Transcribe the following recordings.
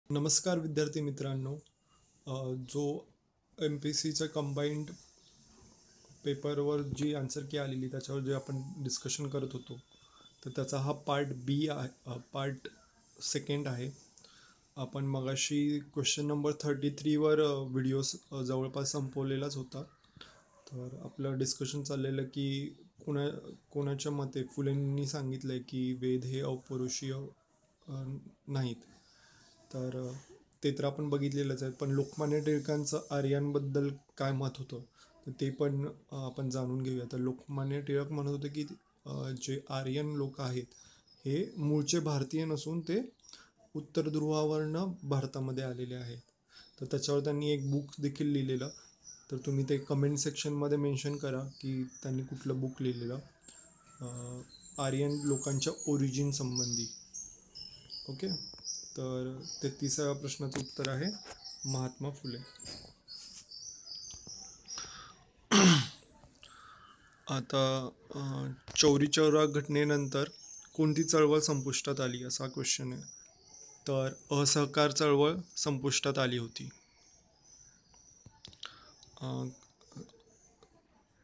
नमस्कार विद्यार्थी मित्रांनो. जो MPSCच्या कंबाईंड पेपरवर जी आन्सर की आलेली त्याच्यावर जे आपण डिस्कशन करत होतो, तर त्याचा हा पार्ट बी आहे, पार्ट सेकंड आहे. आपण मगाशी क्वेश्चन नंबर 33वर व्हिडिओ जवळपास संपवलेलाच होता. तर आपलं डिस्कशन चाललेलं की कोणा कोणाच्या मते फुलेंनी सांगितलंय की वेद हे अपौरुषीय नाहीत. तर ते तर आपण बघितलेलंच आहे, पण लोकमान्य टिळकांचं आर्यांबद्दल काय मत होतं तर ते पण आपण जाणून घेऊया. तर लोकमान्य टिळक म्हणत होते की जे आर्यन लोक आहेत हे मूळचे भारतीय नसून ते उत्तर ध्रुवावरनं भारतामध्ये आलेले आहेत. तर त्याच्यावर त्यांनी एक बुक देखील लिहिलेलं. तर तुम्ही ते कमेंट सेक्शनमध्ये मेन्शन करा की त्यांनी कुठलं बुक लिहिलेलं आर्यन लोकांच्या ओरिजिन संबंधी. ओके. तर 33व्या प्रश्नाचं उत्तर आहे महात्मा फुले. आता चौरी चौरा घटनेनंतर कोणती चळवळ संपुष्टात आली असा क्वेश्चन आहे. तर असहकार चळवळ संपुष्टात आली होती.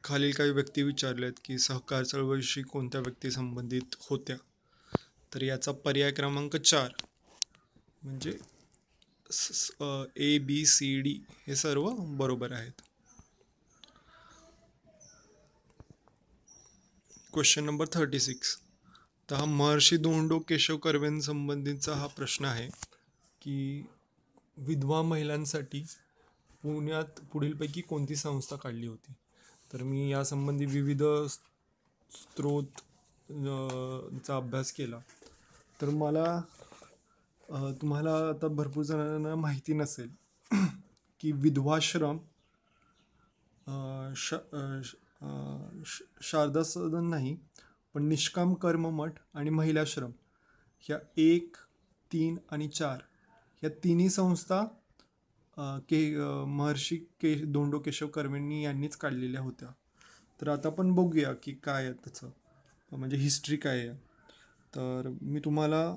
खालील काही व्यक्ती विचारल्यात की सहकार चळवळीशी कोणत्या व्यक्ती संबंधित होत्या. तर याचा पर्याय क्रमांक 4 म्हणजे ABCD हे सर्व बरोबर आहेत. Question number 36. तर हा महर्षी धोंडो केशव कर्वेंसंबंधीचा हा प्रश्न आहे की विधवा महिलांसाठी पुण्यात पुढीलपैकी कोणती संस्था काढली होती. तर मी यासंबंधी विविध स्त्रोत चा अभ्यास केला. तर मला तुम्हाला आता भरपूर जणांना माहिती नसेल की विधवाश्रम, शारदा सदन नाही पण निष्काम कर्म मठ आणि महिलाश्रम ह्या 1, 3 आणि 4 ह्या तिन्ही संस्था महर्षी धोंडो केशव कर्वेंनी यांनीच काढलेल्या होत्या. तर आता आपण बघूया की काय आहे त्याचं म्हणजे हिस्ट्री काय आहे. तर मी तुम्हाला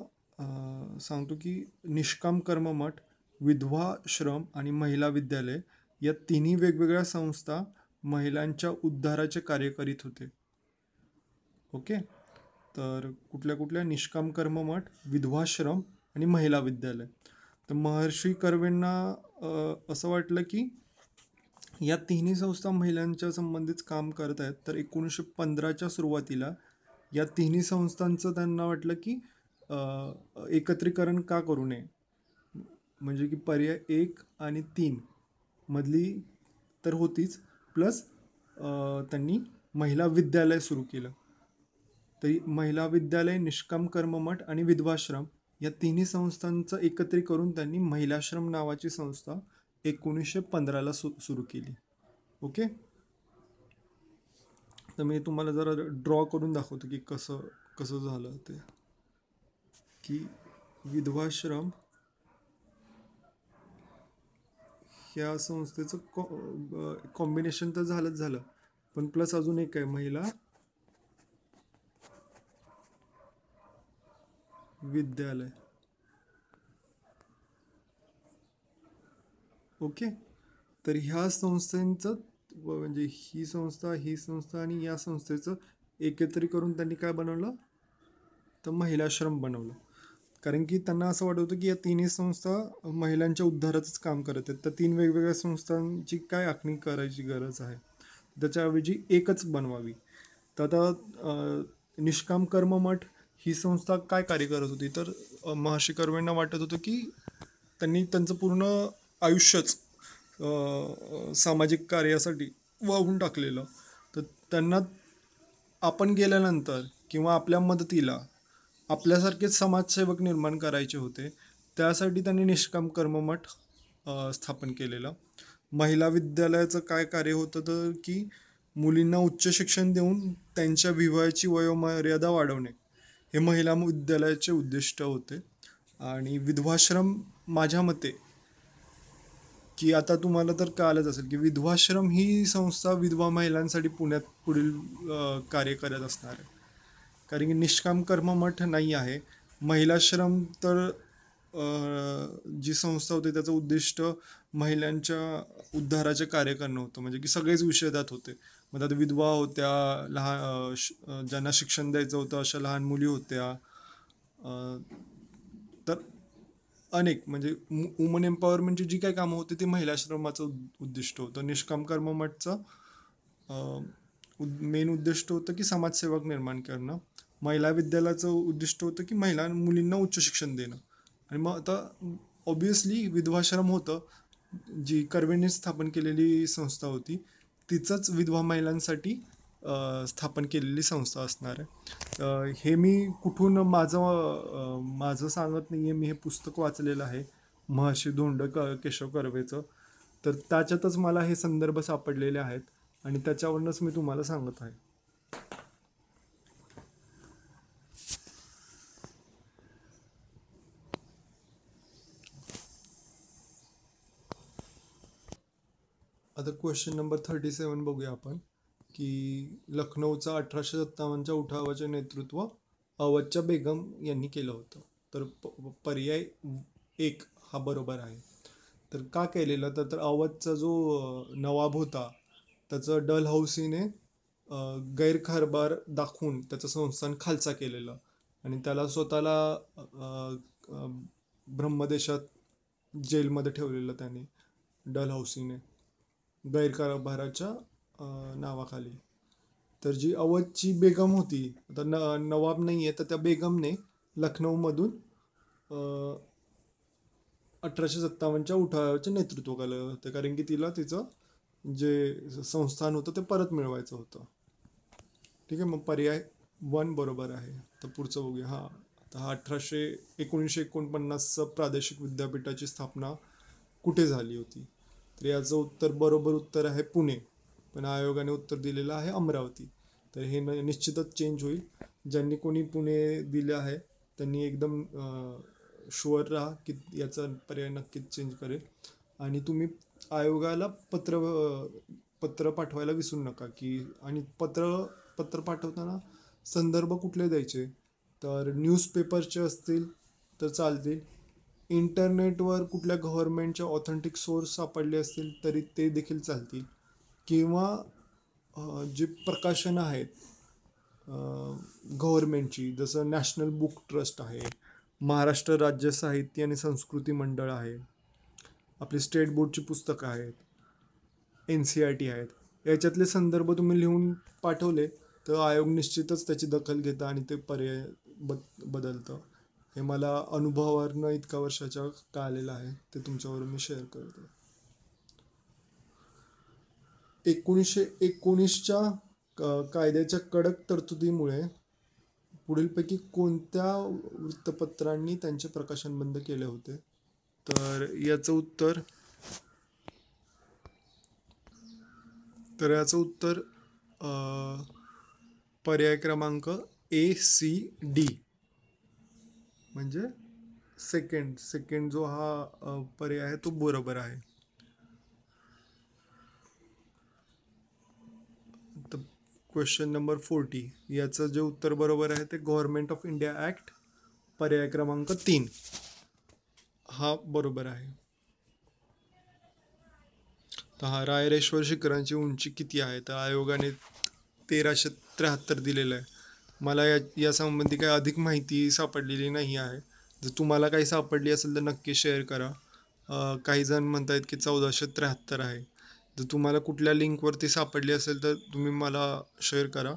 सांगतो की निष्काम कर्म मठ, विधवाश्रम आणि महिला विद्यालय या तिन्ही वेगवेगळ्या संस्था महिलांच्या उद्धाराचे कार्य करीत होते. ओके. तर कुठल्या कुठल्या निष्काम कर्म मठ, विधवाश्रम आणि महिला विद्यालय. तर महर्षी कर्वेंना असं वाटलं की या तिन्ही संस्था महिलांच्या संबंधित काम करत आहेत. तर 1915च्या सुरुवातीला या तिन्ही संस्थांचं त्यांना वाटलं की एकत्रीकरण का करू नये, म्हणजे की पर्याय 1 आणि 3 मधली तर होतीच, प्लस त्यांनी महिला विद्यालय सुरू केलं. तरी महिला विद्यालय, निष्काम कर्ममठ आणि विधवाश्रम या तिन्ही संस्थांचं एकत्रित करून त्यांनी महिलाश्रम नावाची संस्था 1915ला सुरू केली. ओके. तर मी तुम्हाला जरा ड्रॉ करून दाखवतो की कसं कसं झालं ते. की विधवाश्रम ह्या संस्थेचं कॉम्बिनेशन तर झालंच झालं, पण प्लस अजून एक आहे महिला विद्यालय. ओके. तर ह्या संस्थांचं म्हणजे ही संस्था आणि या संस्थेचं एकत्रित करून त्यांनी काय बनवलं तर महिलाश्रम बनवलं. कारण की त्यांना असं वाटत होतं की या तिन्ही संस्था महिलांच्या उद्धाराचंच काम करत आहेत. तर 3 वेगवेगळ्या संस्थांची काय आखणी करायची गरज आहे, त्याच्याऐवजी एकच बनवावी. तर आता निष्काम कर्म मठ ही संस्था काय कार्य करत होती. तर महर्षी कर्वेंना वाटत होतं की त्यांनी त्यांचं पूर्ण आयुष्यच सामाजिक कार्यासाठी वाहून टाकलेलं. तर त्यांना आपण गेल्यानंतर किंवा आपल्या मदतीला आपल्यासारखेच समाजसेवक निर्माण करायचे होते. त्यासाठी त्यांनी निष्काम कर्ममठ स्थापन केलेलं. महिला विद्यालयाचं काय कार्य होतं तर की मुलींना उच्च शिक्षण देऊन त्यांच्या विवाहाची वयोमर्यादा वाढवणे हे महिला विद्यालयाचे उद्दिष्ट होते. आणि विधवाश्रम माझ्या मते की आता तुम्हाला तर कळालंच असेल की विधवाश्रम ही संस्था विधवा महिलांसाठी पुण्यात पुढील कार्य करत असणार आहे. कारण की निष्काम कर्म मठ नाही आहे. महिलाश्रम तर जी संस्था होती त्याचं उद्दिष्ट महिलांच्या उद्धाराचे कार्य करणं होतं, म्हणजे की सगळेच विषय त्यात होते. मग त्यात विधवा होत्या, ज्यांना शिक्षण द्यायचं होतं अशा लहान मुली होत्या. अ, तर अनेक म्हणजे वुमन एम्पॉवरमेंटची जी काही कामं होती ती महिला आश्रमाचं उद्दिष्ट होतं. निष्काम कर्म मठचं मेन उद्दिष्ट होतं की समाजसेवक निर्माण करणं. महिला विद्यालयाचं उद्दिष्ट होतं की मुलींना उच्च शिक्षण देणं. आणि मग आता ऑब्विसली विधवाश्रम होतं, जी कर्वेने स्थापन केलेली संस्था होती, तिचंच विधवा महिलांसाठी स्थापन केलेली संस्था असणार आहे. हे मी कुठून माझं सांगत नाही आहे, मी हे पुस्तक वाचलेलं आहे महर्षी धोंड केशव कर्वेचं. तर त्याच्यातच मला हे संदर्भ सापडलेले आहेत आणि त्याच्यावरूनच मी तुम्हाला सांगत आहे. आता क्वेश्चन नंबर 37 बघूया आपण, की लखनौचा 1857च्या उठावाचे नेतृत्व अवधच्या बेगम यांनी केलं होतं. तर पर्याय एक हा बरोबर आहे. तर का केलेलं तर अवधचा जो नवाब होता त्याचं डलहौसीने गैरकारभार दाखवून त्याचं संस्थान खालसा केलेलं आणि त्याला स्वतःला अ, ब्रह्मदेशात जेलमध्ये ठेवलेलं त्याने, डलहौसीने, गैरकारभाराच्या नावाखाली. तर जी अवधची बेगम होती, आता नवाब नाही आहे तर त्या बेगमने लखनौमधून 1857च्या उठावाचे नेतृत्व केलं होतं, कारण की तिला तिचं जे संस्थान होतं ते परत मिळवायचं होतं. ठीक आहे, मग पर्याय 1 बरोबर आहे. तर पुढचं बघूया. आता हा 1949 प्रादेशिक विद्यापीठाची स्थापना कुठे झाली होती? तर याचं बरोबर उत्तर आहे पुणे, पण आयोगाने उत्तर दिलेलं आहे अमरावती. तर हे निश्चितच चेंज होईल. ज्यांनी कोणी पुणे दिलं आहे त्यांनी एकदम शुअर राहा की याचा पर्याय नक्कीच चेंज करेल. आणि तुम्ही आयोगाला पत्र पाठवायला विसरू नका. आणि पत्र पाठवताना संदर्भ कुठले द्यायचे, तर न्यूजपेपरचे असतील तर चालतील. इंटरनेटवर कुठल्या गव्हर्नमेंटच्या ऑथेंटिक सोर्स सापडले असतील तरी ते देखील चालतील. किंवा जी प्रकाशनं आहेत गव्हर्नमेंटची, जसं नॅशनल बुक ट्रस्ट आहे, महाराष्ट्र राज्य साहित्य आणि संस्कृती मंडळ आहे, आपली स्टेट बोर्डची पुस्तकं आहेत, NCERT आहेत, याच्यातले संदर्भ तुम्ही लिहून पाठवले तर आयोग निश्चितच त्याची दखल घेतं आणि ते पर्याय बदलतं. हे मला अनुभवावरनं इतका वर्षाच्या कळालेलं आहे, ते तुमच्याबरोबर मी शेअर करतो. 1919च्या कायद्याच्या कडक तरतुदीमुळे पुढीलपैकी कोणत्या वृत्तपत्रांनी त्यांचे प्रकाशन बंद केले होते? तर याचं उत्तर पर्याय क्रमांक ACD, म्हणजे सेकंड जो हा पर्याय आहे तो बरोबर आहे. तर क्वेश्चन नंबर 40, याचं जे उत्तर बरोबर आहे ते गव्हर्नमेंट ऑफ इंडिया ऍक्ट, पर्याय क्रमांक 3 हा बरोबर आहे. तर हा रायरेश्वर शिखरांची उंची किती आहे? तर आयोगाने 1373 दिलेलं आहे. मला या संबंधी काही अधिक माहिती सापडलेली नाही आहे. जर तुम्हाला काही सापडली असेल तर नक्की शेअर करा. काही जण म्हणतायत की 1473 आहे. जर तुम्हाला कुठल्या लिंकवरती सापडली असेल तर तुम्ही मला शेअर करा.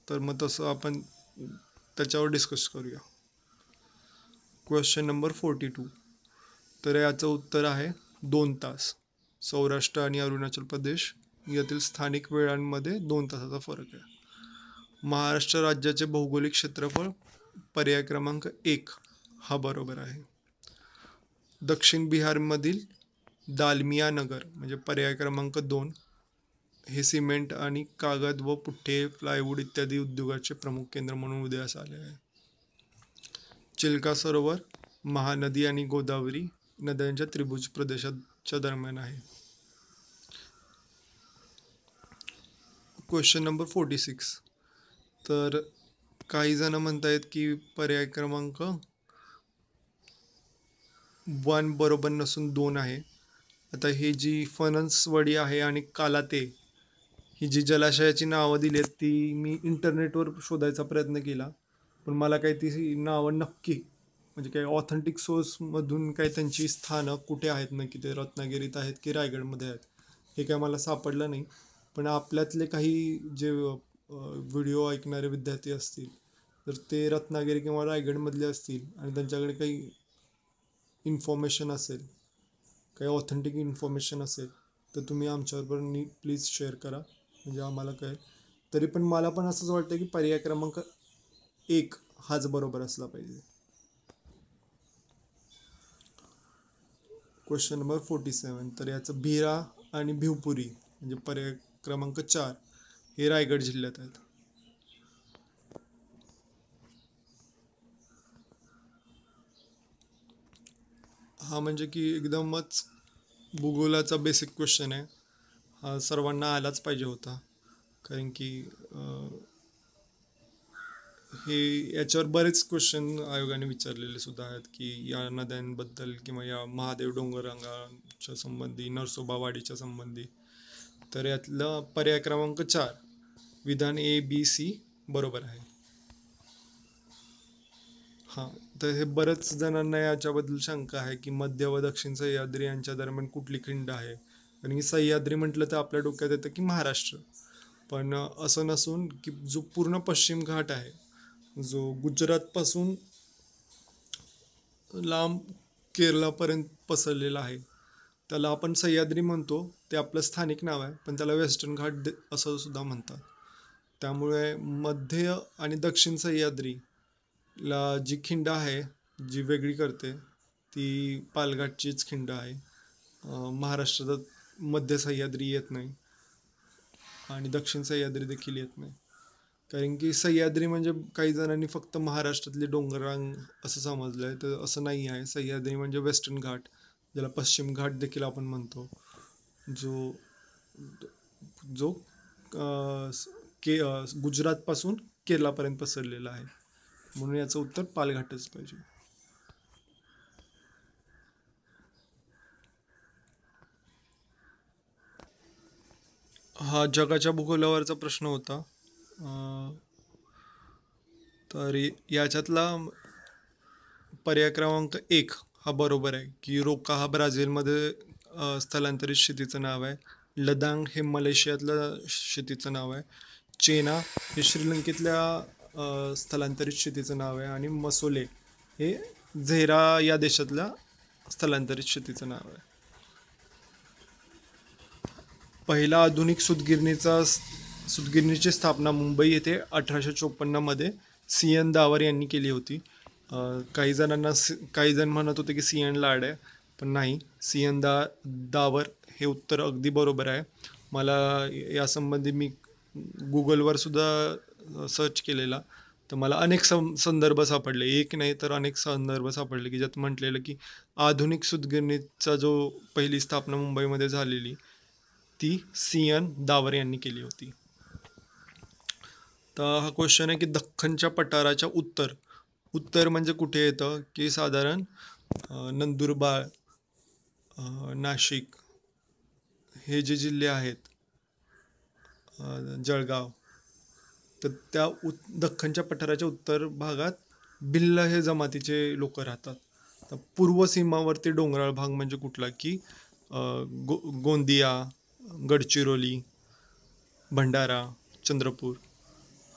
तर मग तसं आपण त्याच्यावर डिस्कस करूया. क्वेश्चन नंबर 42, तर याचं उत्तर आहे 2 तास. सौराष्ट्र आणि अरुणाचल प्रदेश यातील स्थानिक वेळांमध्ये 2 तासाचा फरक आहे. महाराष्ट्र राज्याचे भौगोलिक क्षेत्रफळ, पर्याय क्रमांक 1 हा बरोबर आहे. दक्षिण बिहारमधील दालमिया नगर, म्हणजे पर्याय क्रमांक 2, हे सिमेंट आणि कागद व पुठ्ठे, प्लायवूड इत्यादी उद्योगाचे प्रमुख केंद्र म्हणून उदयास आले आहे. चिल्का सरोवर महानदी आणि गोदावरी नद्यांच्या त्रिभुज प्रदेशाच्या दरम्यान आहे. क्वेश्चन नंबर 46, तर काही जण म्हणतायत की पर्याय क्रमांक 1 बरोबर नसून 2 आहे. आता ही जी फणसवडी आहे आणि कालाते, ही जी जलाशयाची नावं दिली आहेत ती मी इंटरनेटवर शोधायचा प्रयत्न केला. पण मला काही ती नावं नक्की म्हणजे काही ऑथेंटिक सोर्समधून काही त्यांची स्थानं कुठे आहेत, नक्की ते रत्नागिरीत आहेत की रायगडमध्ये आहेत, हे काय मला सापडलं नाही. पण आपल्यातले काही जे व्हिडिओ ऐकणारे विद्यार्थी असतील तर ते रत्नागिरी किंवा रायगडमधले असतील आणि त्यांच्याकडे काही इन्फॉर्मेशन असेल, काही ऑथेंटिक इन्फॉर्मेशन असेल, तर तुम्ही आमच्याबरोबर प्लीज शेअर करा, म्हणजे आम्हाला कळेल. तरी पण मला पण असंच वाटतं की पर्याय क्रमांक 1 हाच बरोबर असला पाहिजे. Question number 47. तर याचं भिरा आणि भिवपुरी म्हणजे पर्याय क्रमांक 4 हे रायगड जिल्ह्यात आहेत. हा म्हणजे की एकदमच भूगोलाचा बेसिक क्वेश्चन आहे. हा सर्वांना आलाच पाहिजे होता, कारण की हे याच्यावर बरेच क्वेश्चन आयोगाने विचारलेले सुद्धा आहेत की या नद्यांबद्दल किंवा या महादेव डोंगररांगाच्या संबंधी, नरसोबा वाडीच्या संबंधी. तर यातलं पर्याय क्रमांक 4 विधान ABC बरोबर आहे. हां, तर हे बऱ्याच जणांना याच्याबद्दल शंका आहे की मध्य व दक्षिण सह्याद्री यांच्या दरम्यान कुठली खिंड आहे. कारण की सह्याद्री म्हटलं तर आपल्या डोक्यात येतं की महाराष्ट्र, पण असं नसून की जो पूर्ण पश्चिम घाट आहे, जो गुजरातपासून लांब केरळापर्यंत पसरलेला आहे, त्याला आपण सह्याद्री म्हणतो. ते आपलं स्थानिक नाव आहे, पण त्याला वेस्टर्न घाट असं सुद्धा म्हणतात. त्यामुळे मध्य आणि दक्षिण सह्याद्रीला जी खिंड आहे, जी वेगळी करते, ती पालघाटचीच खिंड आहे. महाराष्ट्रात मध्य सह्याद्री येत नाही आणि दक्षिण सह्याद्री देखील येत नाही. कारण की सह्याद्री म्हणजे काही जणांनी फक्त महाराष्ट्रातली डोंगररांग असं समजलंय, तर असं नाही आहे. सह्याद्री म्हणजे वेस्टर्न घाट, ज्याला पश्चिम घाट देखील आपण म्हणतो, जो जो गुजरातपासून केरळापर्यंत पसरलेला आहे. म्हणून याचं उत्तर पालघाटच पाहिजे. हा जगाच्या भूगोलावरचा प्रश्न होता. तर याच्यातला पर्याय क्रमांक 1 हा बरोबर आहे की रोका हा ब्राझीलमध्ये स्थलांतरित शेतीचं नाव आहे. लदांग हे मलेशियातलं शेतीचं नाव आहे. चेना हे श्रीलंकेतल्या स्थलांतरित शेतीचं नाव आहे आणि मसोले हे झेरा या देशातल्या स्थलांतरित शेतीचं नाव आहे. पहिला आधुनिक सूतगिरणीची स्थापना मुंबई येथे 1854 CN दावर यांनी केली होती. काही जण म्हणत होते की CN लाड आहे, पण नाही, CN दावर हे उत्तर अगदी बरोबर आहे. मला यासंबंधी मी गुगलवर सुद्धा सर्च केलेला, तर मला अनेक संदर्भ सापडले, एक नाही तर अनेक संदर्भ सापडले की ज्यात म्हटलेलं की आधुनिक सूतगिरणीचा जो पहिली स्थापना मुंबईमध्ये झालेली ती CN दावर यांनी केली होती. तर हा क्वेश्चन आहे की दख्खनच्या पठाराच्या उत्तर म्हणजे कुठे येतं, की साधारण नंदुरबार, नाशिक हे जे जिल्हे आहेत, जळगाव, तर त्या दख्खनच्या पठाराच्या उत्तर भागात भिल्ल हे जमातीचे लोक राहतात. तर पूर्व सीमावर्ती डोंगराळ भाग म्हणजे कुठला, की गोंदिया, गडचिरोली, भंडारा, चंद्रपूर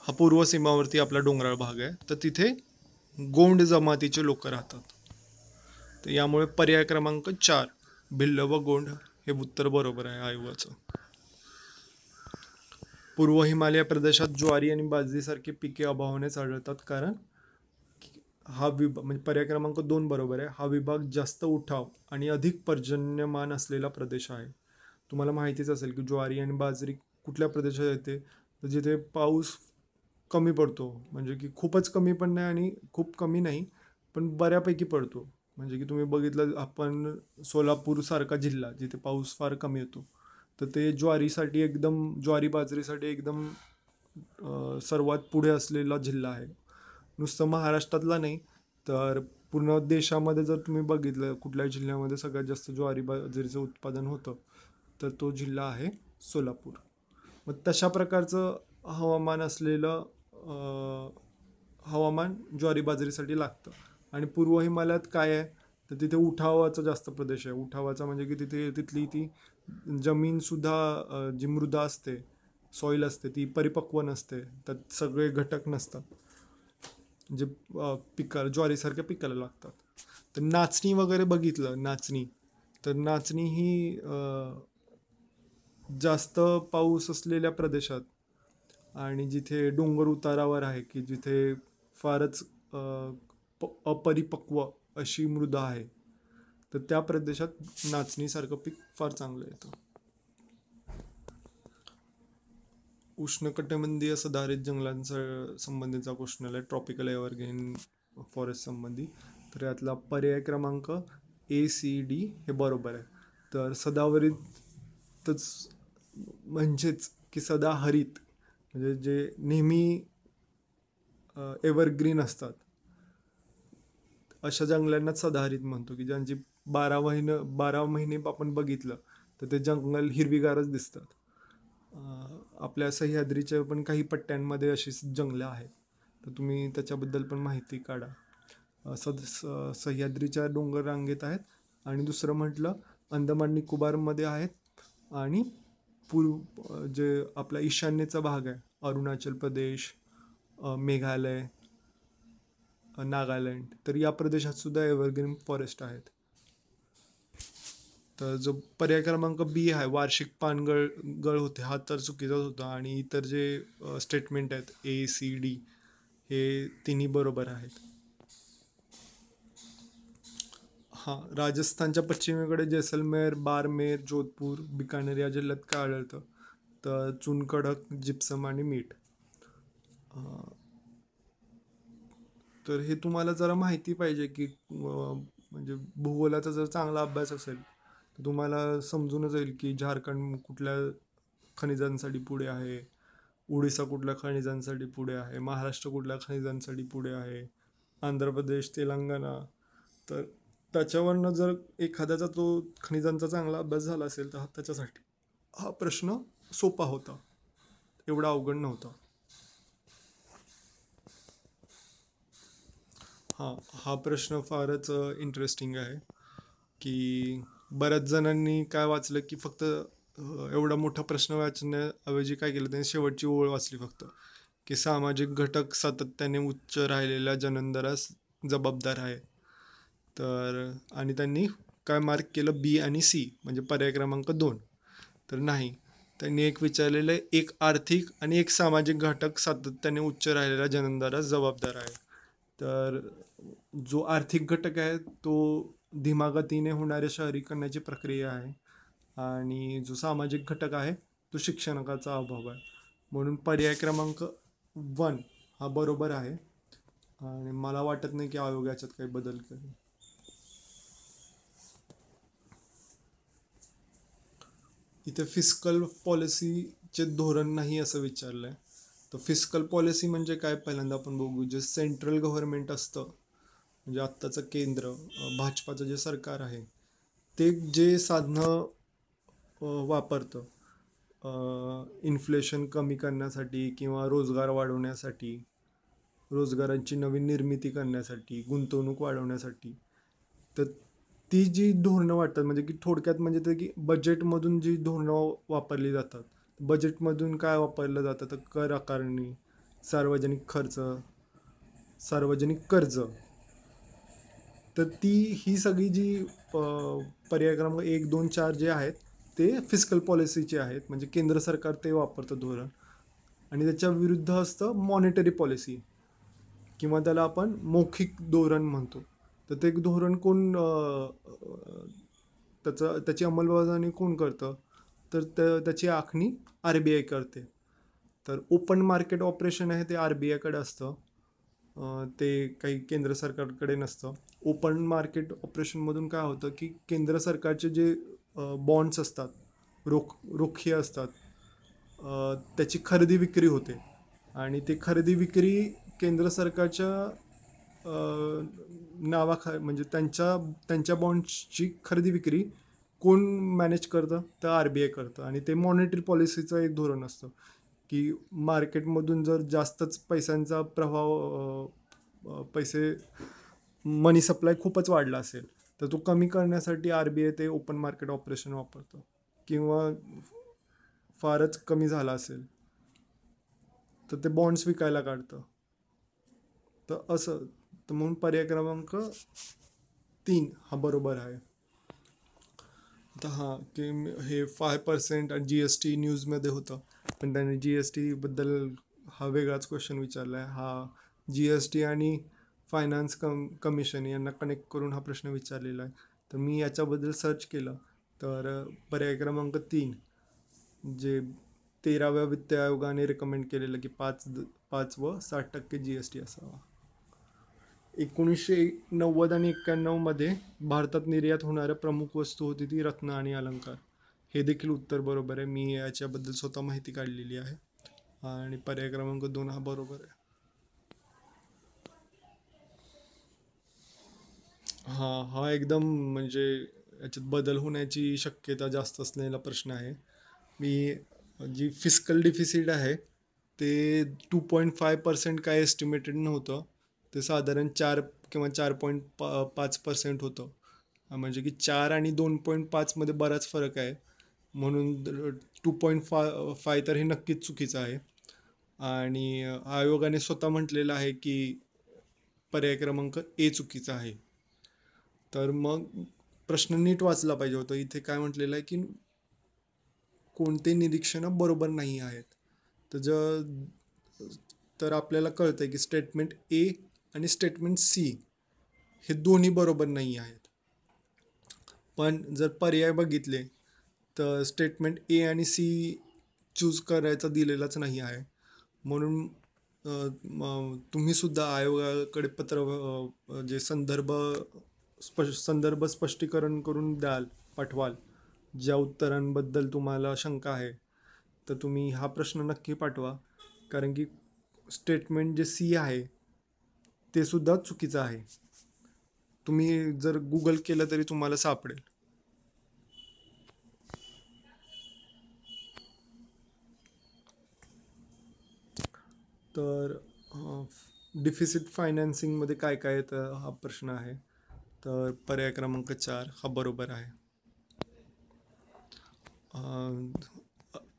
हा पूर्व सीमावर्ती आपला डोंगराळ भाग आहे. तर तिथे गोंड जमातीचे लोक राहतात. तर यामुळे पर्याय क्रमांक 4 भिल्ल व गोंड हे उत्तर बरोबर आहे आयोगाचं. पूर्व हिमालय प्रदेशात ज्वारी आणि बाजरीसारखी पिके अभावानेच आढळतात, कारण हा विभाग म्हणजे पर्याय क्रमांक 2 बरोबर आहे. हा विभाग जास्त उठाव आणि अधिक पर्जन्यमान असलेला प्रदेश आहे. तुम्हाला माहितीच असेल की ज्वारी आणि बाजरी कुठल्या प्रदेशात येते, तर जिथे पाऊस कमी पडतो, म्हणजे की खूपच कमी पण नाही आणि खूप कमी नाही, पण बऱ्यापैकी पडतो. म्हणजे की तुम्ही बघितलं, आपण सोलापूर सारखा जिल्हा जिथे पाऊस फार कमी येतो, तर ते ज्वारी बाजरीसाठी एकदम सर्वात पुढे असलेला जिल्हा आहे. नुसतं महाराष्ट्रातला नाही, तर पूर्ण देशामध्ये जर तुम्ही बघितलं कुठल्या जिल्ह्यामध्ये सगळ्यात जास्त ज्वारी बाजरीचं उत्पादन होतं, तर तो जिल्हा आहे सोलापूर. मग तशा प्रकारचं हवामान असलेलं हवामान ज्वारी बाजरीसाठी लागतं. आणि पूर्व हिमालयात काय आहे, तर तिथे उठावाचा जास्त प्रदेश आहे. उठावाचा म्हणजे की तिथे तिथली ती जमीन सुद्धा जी मृदा असते, सॉईल असते, ती परिपक्व नसते, त्यात सगळे घटक नसतात जे ज्वारीसारख्या पिकाला लागतात. तर नाचणी वगैरे बघितलं, तर नाचणी ही जास्त पाऊस असलेल्या प्रदेशात आणि जिथे डोंगर उतारावर आहे, की जिथे फारच अपरिपक्व अशी मृदा आहे, तर त्या प्रदेशात नाचणीसारखं पीक फार चांगलं येतं. उष्णकटिबंधीय सदाहरित जंगलांचा संबंधीचा क्वेश्चन आला, ट्रॉपिकल एव्हरग्रीन फॉरेस्ट संबंधी. तर यातला पर्याय क्रमांक ACD हे बरोबर आहे. तर सदाहरितच म्हणजेच की सदाहरित म्हणजे जे नेहमी एव्हरग्रीन असतात अशा जंगलांना सदाहरित म्हणतो, की ज्यांची 12 महिने आपण बघितलं तर ते जंगल हिरवीगारच दिसतात. आपल्या सह्याद्रीच्या पण काही पट्ट्यांमध्ये अशी जंगलं आहेत, तर तुम्ही त्याच्याबद्दल पण माहिती काढा. सह्याद्रीच्या डोंगर रांगेत आहेत. आणि दुसरं म्हटलं अंदमान निकोबारमध्ये आहेत. आणि जे आपला ईशान्येचा भाग आहे, अरुणाचल प्रदेश, मेघालय, नागालँड, तर या प्रदेशात सुद्धा एव्हरग्रीन फॉरेस्ट आहेत. तर जो पर्याय क्रमांक B आहे, वार्षिक पानगळ होते, हा तर चुकीचाच होता. आणि इतर जे स्टेटमेंट आहेत ACD हे तिन्ही बरोबर आहेत. हां, राजस्थानच्या पश्चिमेकडे जैसलमेर, बारमेर, जोधपूर, बिकानेर या जिल्ह्यात काय आढळतं, तर चुनखडक, जिप्सम आणि मीठ. तर हे तुम्हाला जरा माहिती पाहिजे, की म्हणजे भूगोलाचा जर चांगला अभ्यास असेल तर तुम्हाला समजूनच जाईल की झारखंड कुठल्या खनिजांसाठी पुढे आहे, ओडिसा कुठल्या खनिजांसाठी पुढे आहे, महाराष्ट्र कुठल्या खनिजांसाठी पुढे आहे, आंध्र प्रदेश, तेलंगणा. तर त्याच्यावरनं जर एखाद्याचा तो खनिजांचा चांगला अभ्यास झाला असेल तर त्याच्यासाठी हा प्रश्न सोपा होता, एवढा अवघड नव्हता. हा प्रश्न फारच इंटरेस्टिंग आहे, की बऱ्याच जणांनी काय वाचलं, की फक्त एवढा मोठा प्रश्न वाचण्याऐवजी काय केलं त्यांनी, शेवटची ओळ वाचली फक्त, की सामाजिक घटक सातत्याने उच्च राहिलेल्या जननदरास जबाबदार आहे. तर आणि त्यांनी काय मार्क केलं, B आणि C म्हणजे पर्याय क्रमांक 2. तर नाही, त्यांनी एक विचारलेलं आहे, एक आर्थिक आणि एक सामाजिक घटक सातत्याने उच्च राहिलेल्या जननदरास जबाबदार आहे. तर जो आर्थिक घटक आहे तो धीमा गतीने होणाऱ्या शहरीकरणाची प्रक्रिया आहे. आणि जो सामाजिक घटक आहे तो शिक्षणाचा अभाव आहे. म्हणून पर्याय क्रमांक 1 हा बरोबर आहे. आणि मला वाटत नाही की आयोग याच्यात काही बदल करेल. इथे फिस्कल पॉलिसीचे धोरण नाही असं विचारलंय. तर फिस्कल पॉलिसी म्हणजे काय, पहिल्यांदा आपण बघू. जे सेंट्रल गव्हर्नमेंट असतं, म्हणजे आत्ताचं केंद्र, भाजपाचं जे सरकार आहे, ते जे साधनं वापरतं इन्फ्लेशन कमी करण्यासाठी किंवा रोजगार वाढवण्यासाठी, रोजगारांची नवीन निर्मिती करण्यासाठी, गुंतवणूक वाढवण्यासाठी, तर ती जी धोरणं वाटतात, म्हणजे की थोडक्यात म्हणजे ते की बजेटमधून जी धोरणं वापरली जातात. बजेटमधून काय वापरलं जातं, तर कर आकारणी, सार्वजनिक खर्च, सार्वजनिक कर्ज. तर ही सगळी जी पर्याय क्रमांक 1, 2, 4 जे आहेत ते फिस्कल पॉलिसीचे आहेत, म्हणजे केंद्र सरकार ते वापरतं धोरण. आणि त्याच्या विरुद्ध असतं मॉनिटरी पॉलिसी, किंवा त्याला आपण मौखिक धोरण म्हणतो. तर ते धोरण त्याची अंमलबजावणी कोण करतं, तर त्याची आखणी RBI करते. तर ओपन मार्केट ऑपरेशन आहे ते RBI असतं, ते काही केंद्र सरकारकडे नसतं. ओपन मार्केट ऑपरेशनमधून काय होतं, की केंद्र सरकारचे जे बॉन्ड्स असतात, रोखी असतात, त्याची खरेदी विक्री होते. आणि ते खरेदी विक्री केंद्र सरकारच्या म्हणजे त्यांच्या त्यांच्या बॉन्ड्सची खरेदी विक्री कोण मॅनेज करतं, तर RBI करतं. आणि ते मॉनेटरी पॉलिसीचं एक धोरण असतं की मार्केटमधून जर जास्तच पैशांचा प्रभाव पैसे मनी सप्लाय खूपच वाढला असेल, तर तो कमी करण्यासाठी RBI ते ओपन मार्केट ऑपरेशन वापरतं. किंवा फारच कमी झाला असेल तर ते बॉन्ड्स विकायला काढतं. तर असं, तर म्हणून पर्याय क्रमांक 3 हा बरोबर आहे. आता हां, की हे 5% आणि GST न्यूजमध्ये होतं, पण त्याने GST बद्दल हा वेगळाच क्वेश्चन विचारला आहे. हा GST आणि फायनान्स कमिशन यांना कनेक्ट करून हा प्रश्न विचारलेला आहे. तर मी याच्याबद्दल सर्च केलं, तर पर्याय क्रमांक 3, जे 13व्या वित्त आयोगाने रेकमेंड केलेलं की 5 व 60% GST असावा. 1990 आणि 91 भारतात निर्यात होणाऱ्या प्रमुख वस्तू होती ती रत्न आणि अलंकार. हे देखील उत्तर बरोबर आहे. मी याच्याबद्दल स्वतः माहिती काढलेली आहे. आणि पर्याय क्रमांक 2 हा बरोबर आहे. हा एकदम म्हणजे याच्यात बदल होण्याची शक्यता जास्त असलेला प्रश्न आहे. मी जी फिस्कल डिफिसिट आहे ते 2.5% काय एस्टिमेटेड नव्हतं, ते साधारण 4 किंवा 4.5% होतं. म्हणजे की 4 आणि 2.5 मध्ये बराच फरक आहे. म्हणून 2.5 तर हे नक्कीच चुकीचं आहे. आणि आयोगाने स्वतः म्हटलेलं आहे की पर्याय क्रमांक ए चुकीचा आहे. तर मग प्रश्न नीट वाचला पाहिजे होता. इथे काय म्हटलेलं आहे की कोणते निरीक्षणं बरोबर नाही आहेत. तर तर आपल्याला कळतंय की स्टेटमेंट ए आणि स्टेटमेंट सी हे दोन्ही बरोबर नाही आहेत. पण जर पर्याय बघितले तर स्टेटमेंट ए आणि सी चूज करायचा दिलेलाच नाही आहे. म्हणून तुम्ही सुद्धा आयोगाकडे जे संदर्भ स्पष्टीकरण करून पाठवाल ज्या उत्तरांबद्दल तुम्हाला शंका आहे, तर तुम्ही हा प्रश्न नक्की पाठवा. कारण की स्टेटमेंट जे सी आहे ते सुद्धा चुकीचं आहे. तुम्ही जर गुगल केलं तरी तुम्हाला सापडेल. तर डिफिसिट फायनान्सिंगमध्ये काय काय येतं हा प्रश्न आहे. तर पर्याय क्रमांक 4 हा बरोबर आहे.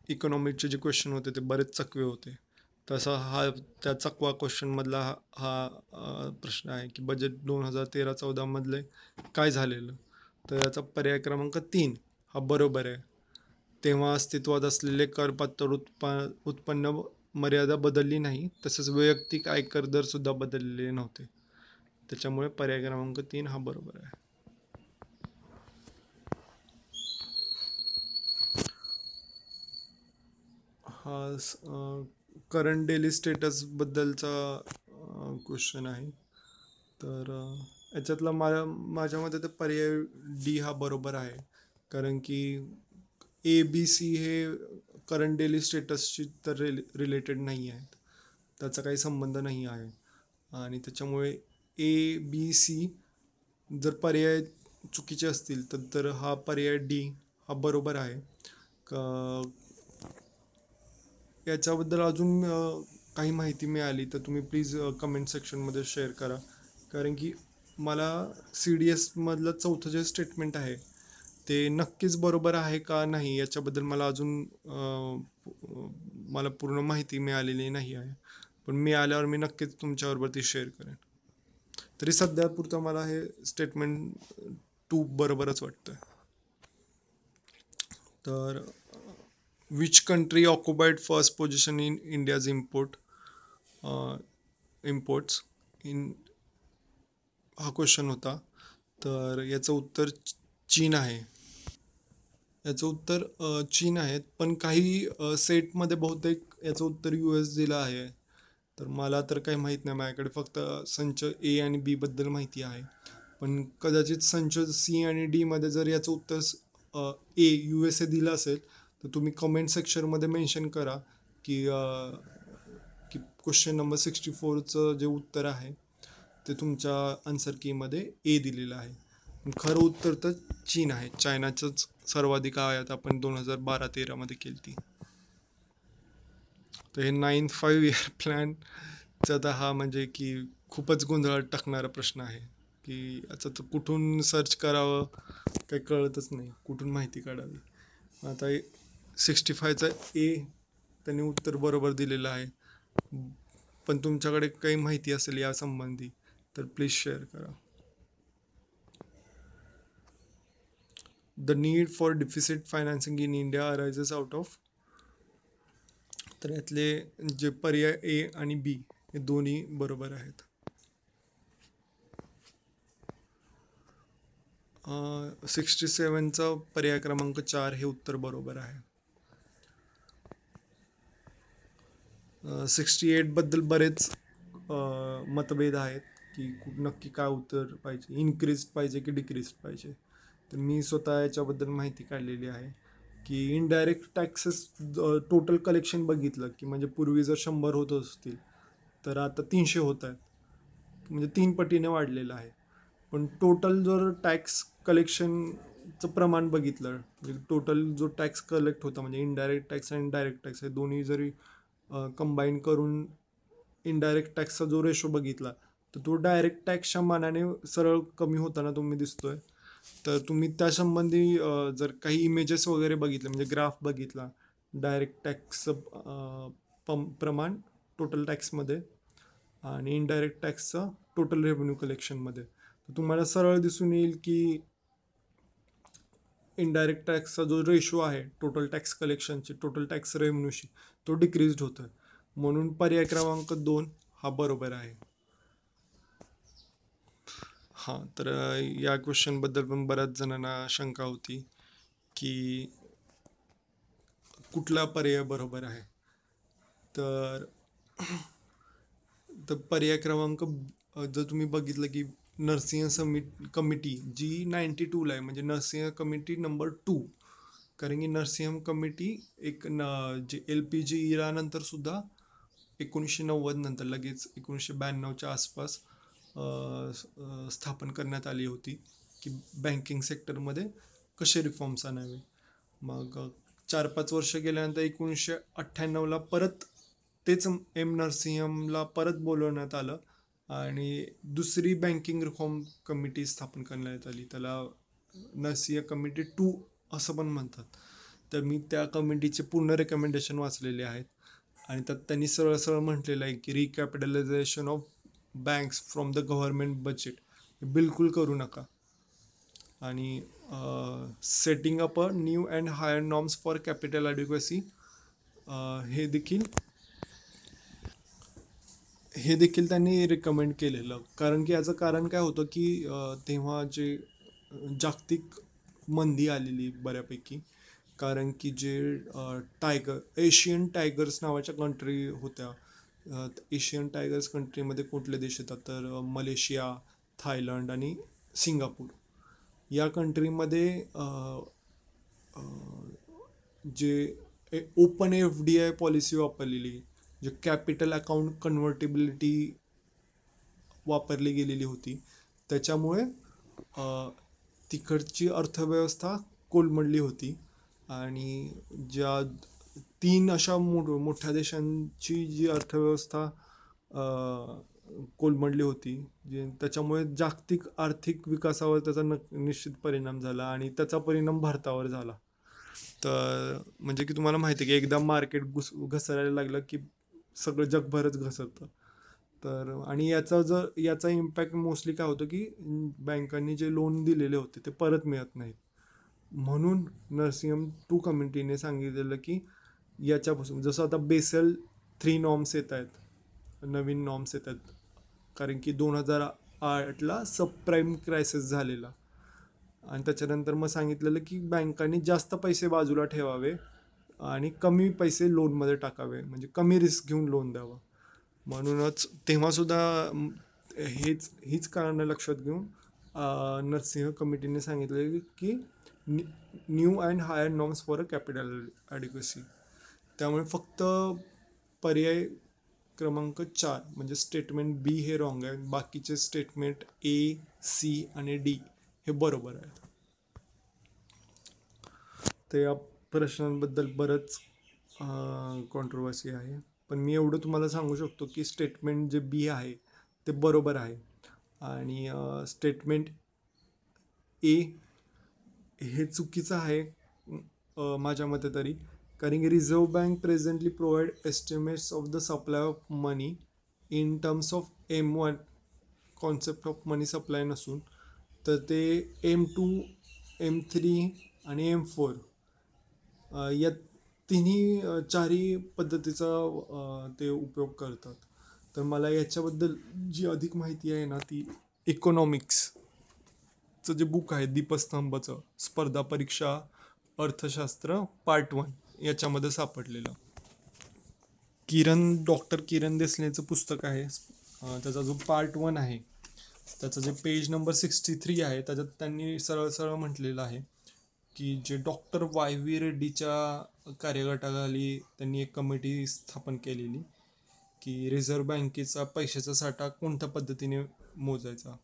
इकॉनॉमिकचे जे क्वेश्चन होते ते बरेच चकवे होते. तसा हा त्या चकवा क्वेश्चनमधला प्रश्न आहे की बजेट 2013-14 मधले काय झालेलं. तर याचा पर्याय क्रमांक 3 हा बरोबर आहे. तेव्हा अस्तित्वात असलेले करपात्र उत्पन्न मर्यादा बदलली नाही, तसेच वैयक्तिक आयकर दर सुद्धा बदललेले नव्हते. त्याच्यामुळे पर्याय क्रमांक 3 हा बरोबर आहे. हा करंट डेली स्टेटस बद्दलचा क्वेश्चन आहे. तर याच्यातला माझ्या मते तर पर्याय डी हा बरोबर आहे. कारण की ABC हे करंट डेली स्टेटसशी तर रिलेटेड नाही आहेत, त्याचा काही संबंध नाही आहे. आणि त्याच्यामुळे ABC जर पर्याय चुकीचे असतील तर हा पर्याय डी हा बरोबर आहे. याच्याबद्दल अजून काही माहिती मिळाली तर तुम्ही प्लीज कमेंट सेक्शनमध्ये शेअर करा. कारण की मला CDS मधलं चौथं जे स्टेटमेंट आहे ते नक्कीच बरोबर आहे का नाही याच्याबद्दल मला पूर्ण माहिती मिळालेली नाही आहे. पण मिळाल्यावर मी नक्कीच तुमच्याबरोबर ती शेअर करेन. तरी सध्या पुरतं मला हे स्टेटमेंट 2 बरोबरच वाटतं. तर which country occupied first position in India's imports in हा क्वेश्चन होता. तर याचं उत्तर चीन आहे. याचं उत्तर चीन आहे. पण काही सेटमध्ये बहुतेक याचं उत्तर US दिलं आहे. तर मला तर काही माहीत नाही. माझ्याकडे फक्त संच ए आणि बी बद्दल माहिती आहे. पण कदाचित संच सी आणि डी मध्ये जर याचं उत्तर USA दिलं असेल तर तुम्ही कमेंट सेक्शनमध्ये मेन्शन करा की की क्वेश्चन नंबर 64चं जे उत्तर आहे ते तुमच्या आन्सर कीमध्ये ए दिलेलं आहे. खरं उत्तर तर चीन आहे. चायनाचंच सर्वाधिक आयात आपण 2012-13 केली ती. तर हे 9-5 इयर प्लॅनचा तर हा म्हणजे की खूपच गोंधळात टाकणारा प्रश्न आहे की आता तर कुठून सर्च करावं काही कळतच नाही, कुठून माहिती काढावी. आता 65चा ए त्यांनी उत्तर बरोबर दिलेलं आहे. पण तुमच्याकडे काही माहिती असेल या संबंधी तर प्लीज शेअर करा. The need for deficit financing in India arises out of. तर यातले जे पर्याय ए आणि बी हे दोन्ही बरोबर आहेत. 67चा पर्याय क्रमांक 4 हे उत्तर बरोबर आहे. 68 बद्दल बरेच मतभेद आहेत की नक्की काय उत्तर पाहिजे, इन्क्रीज पाहिजे की डिक्रीज पाहिजे. तर मी स्वतः याच्याबद्दल माहिती काढलेली आहे की इनडायरेक्ट टॅक्सेस टोटल कलेक्शन बघितलं की म्हणजे पूर्वी जर 100 होत असतील तर आता 300 होत आहेत, म्हणजे 3 पटीने वाढलेलं आहे. पण टोटल जर टॅक्स कलेक्शनचं प्रमाण बघितलं, म्हणजे टोटल जो टॅक्स कलेक्ट होता म्हणजे इनडायरेक्ट टॅक्स आणि डायरेक्ट टॅक्स हे दोन्ही जरी कंबाईन करून इनडायरेक्ट टॅक्सचा जो रेशो बघितला तर तो डायरेक्ट टॅक्सच्या मानाने सरळ कमी होताना तुम्ही दिसतोय. तर तुम्ही त्या संबंधी जर काही इमेजेस वगैरे बघितले म्हणजे ग्राफ बघितला डायरेक्ट टॅक्सचं प्रमाण टोटल टॅक्समध्ये आणि इनडायरेक्ट टॅक्सचं टोटल रेव्हेन्यू कलेक्शनमध्ये, तर तुम्हाला सरळ दिसून येईल की इनडायरेक्ट टॅक्सचा जो रेशो आहे टोटल टॅक्स कलेक्शनची टोटल टॅक्स रेव्हेन्यूशी तो डिक्रीज होतोय. म्हणून पर्याय क्रमांक 2 हा बरोबर आहे. हां, तर या क्वेश्चनबद्दल पण बऱ्याच जणांना शंका होती की कुठला पर्याय बरोबर आहे. तर पर्याय क्रमांक जर तुम्ही बघितलं की नरसिंह कमिटी जी 92ला आहे, म्हणजे नरसिंह कमिटी नंबर 2. कारण की नरसिंह कमिटी एक जे LPG इरानंतर सुद्धा 1990 नंतर लगेच 1992च्या आसपास स्थापन करण्यात आली होती की बँकिंग सेक्टरमध्ये कसे रिफॉर्म्स आणावे. मग 4-5 वर्ष गेल्यानंतर 1998ला परत तेच नरसिंहमला परत बोलवण्यात आलं आणि दुसरी बँकिंग रिफॉर्म कमिटी स्थापन करण्यात आली. त्याला नरसिंह कमिटी 2 असं पण म्हणतात. तर मी त्या कमिटीचे पूर्ण रेकमेंडेशन वाचलेले आहेत आणि त्यात त्यांनी सरळ सरळ म्हटलेलं आहे की recapitalization of banks from the government budget बिलकुल करू नका. आणि setting up a new and higher norms for capital adequacy हे देखील त्यांनी रिकमेंड केलेलं. कारण की याचं कारण काय होतं की तेव्हा जे जागतिक मंदी आलेली बऱ्यापैकी, कारण की जे एशियन टायगर्स नावाच्या कंट्री होत्या. एशियन टायगर्स कंट्रीमध्ये कुठले देश येतात तर मलेशिया, थायलंड आणि सिंगापूर या कंट्रीमध्ये जे ओपन FDI पॉलिसी वापरलेली, जे कॅपिटल अकाउंट कन्व्हर्टिबिलिटी वापरली गेलेली होती, त्याच्यामुळे तिकडची अर्थव्यवस्था कोलमडली होती. आणि ज्या 3 अशा मोठ्या देशांची जी अर्थव्यवस्था कोलमडली होती, जे त्याच्यामुळे जागतिक आर्थिक विकासावर त्याचा निश्चित परिणाम झाला आणि त्याचा परिणाम भारतावर झाला. तर म्हणजे की तुम्हाला माहिती आहे की एकदा मार्केट घसरायला लागलं की सगळं जगभरच घसरतं. तर आणि याचा इम्पॅक्ट मोस्टली काय होतं की बँकांनी जे लोन दिलेले होते ते परत मिळत नाहीत. म्हणून नरसिंह 2 कमिटीने सांगितलेलं की याच्यापासून जसं आता बेसल 3 नॉर्म्स येत आहेत, नवीन नॉर्म्स येत आहेत, कारण की 2008ला सबप्राईम क्रायसिस झालेला आणि त्याच्यानंतर मग सांगितलेलं की बँकांनी जास्त पैसे बाजूला ठेवावे आणि कमी पैसे लोनमध्ये टाकावे, म्हणजे कमी रिस्क घेऊन लोन द्यावं. म्हणूनच तेव्हासुद्धा हीच कारणं लक्षात घेऊन नरसिंह कमिटीने सांगितले की new and higher norms for a capital adequacy. त्यामुळे फक्त पर्याय क्रमांक 4 म्हणजे स्टेटमेंट बी हे रॉंग आहे, बाकीचे स्टेटमेंट ए, सी आणि डी हे बरोबर आहेत. तर या प्रश्नांबद्दल बरंच कॉन्ट्रोवर्सी आहे, पण मी एवढं तुम्हाला सांगू शकतो की स्टेटमेंट जे बी आहे ते बरोबर आहे आणि स्टेटमेंट ए हे चुकीचं आहे माझ्या मते तरी, कारण की reserve bank presently provide estimates of the supply of money in terms of M1 concept of money supply नसून तर ते M2, M3 आणि M4 या तिन्ही चारही पद्धतीचा ते उपयोग करतात. तर मला याच्याबद्दल जी अधिक माहिती आहे ना ती इकॉनॉमिक्सचं जे बुक आहे दीपस्तंभचं स्पर्धा परीक्षा अर्थशास्त्र पार्ट 1 याच्यामध्ये सापडलेलं. डॉक्टर किरण देसलेचं पुस्तक आहे. त्याचा जो पार्ट 1 आहे त्याचं जे पेज नंबर 63 आहे त्याच्यात त्यांनी सरळ सरळ म्हटलेलं आहे की जे डॉक्टर वाय व्ही रेड्डीच्या कार्यगटाखाली त्यांनी एक कमिटी स्थापन केलेली की रिझर्व्ह बँकेचा पैशाचा साठा कोणत्या पद्धतीने मोजायचा.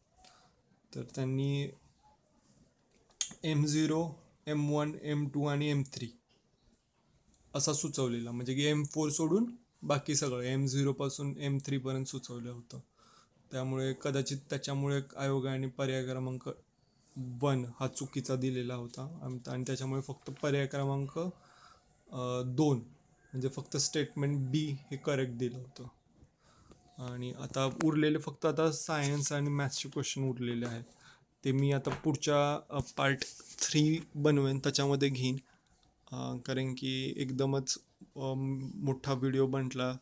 तर त्यांनी M0, M1, M2 आणि M3 असा सुचवलेला, म्हणजे की M4 सोडून बाकी सगळं M0 पासून M3 पर्यंत सुचवलं होतं. त्यामुळे कदाचित त्याच्यामुळे आयोगाने पर्याय क्रमांक 1 हा चुकीचा दिलेला होता आणि त्याच्यामुळे फक्त पर्याय क्रमांक 2 म्हणजे फक्त स्टेटमेंट बी हे करेक्ट दिलं होतं. आणि आता उरलेले फक्त आता सायन्स आणि मॅथ्सचे क्वेश्चन उरलेले आहेत, ते मी आता पुढच्या पार्ट 3 बनवेन त्याच्यामध्ये घेईन, कारण की एकदमच मोठा व्हिडिओ बनला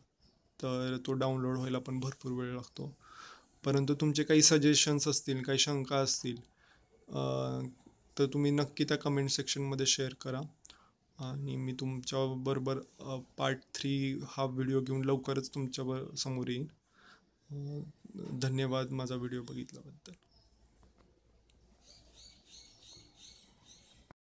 तर तो डाउनलोड व्हायला पण भरपूर वेळ लागतो. परंतु तुमचे काही सजेशन्स असतील, काही शंका असतील तर तुम्ही नक्की त्या कमेंट सेक्शनमध्ये शेअर करा आणि मी तुमच्याबरोबर पार्ट 3 हा व्हिडिओ घेऊन लवकरच तुमच्या समोर येईन. धन्यवाद माझा व्हिडिओ बघितल्याबद्दल.